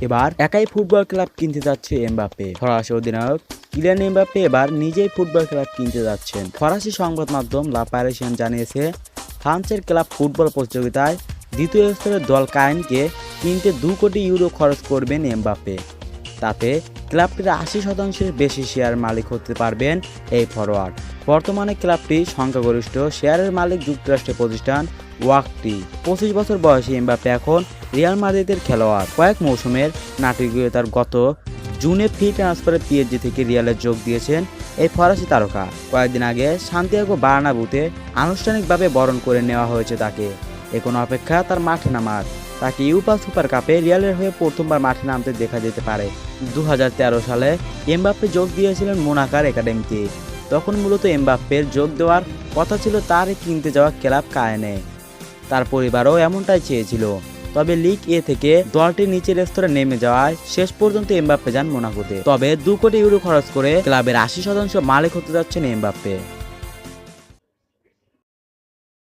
এবার একাই football club কিনতে যাচ্ছে এমবাপ্পে। ফরাসি অধিনায়ক কিলিয়ান এমবাপ্পে এবার নিজেই ফুটবল ক্লাব কিনতে যাচ্ছেন। ফরাসি সংবাদ মাধ্যম লা প্যারিসিয়ান জানিয়েছে, ফ্রান্সের ক্লাব ফুটবল প্রতিযোগিতায় দ্বিতীয় স্তরের দল কায়েনকে কিনতে 2 কোটি ইউরো খরচ করবেন এমবাপ্পে। তাতে ক্লাবটির 80% বেশি শেয়ার মালিক হতে পারবেন এই ফরোয়ার্ড। বর্তমানে ক্লাবটি সংখ্যাগরিষ্ঠ শেয়ারের মালিক যুক্তরাষ্ট্রের প্রতিষ্ঠান ওয়াকটি। 25 বছর বয়সী এমবাপ্পে এখন রিয়াল মাদ্রিদের খেলোয়াড়। কয়েক মৌসুমের নাটকীয়তার গত জুনে ফ্রি ট্রান্সফারে পিএসজি থেকে রিয়ালে যোগ দিয়েছেন এই ফরাসি তারকা। কয়েকদিন আগে সান্তিয়াগো বার্নাব্যুতে আনুষ্ঠানিকভাবে বরণ করে নেওয়া হয়েছে তাকে। এখন অপেক্ষা তার মাঠে নামার। তাকে ইউপা সুপার কাপে রিয়ালের হয়ে প্রথমবার মাঠে নামতে দেখা যেতে পারে। 2013 সালে এমবাপ্পে যোগ দিয়েছিলেন মোনাকার একাডেমিতে। তখন মূলত এমবাপ্পের যোগ দেওয়ার কথা ছিল তার কিনতে যাওয়া ক্লাব কায়েনে। তার পরিবারও এমনটাই চেয়েছিল। তবে লিগ এ থেকে দলটি নিচের স্তরে নেমে যাওয়ায় শেষ পর্যন্ত এমবাপ্পে যান মোনাকোতে। তবে 2 কোটি ইউরো খরচ করে ক্লাবের 80% মালিক হতে যাচ্ছেন এমবাপ্পে।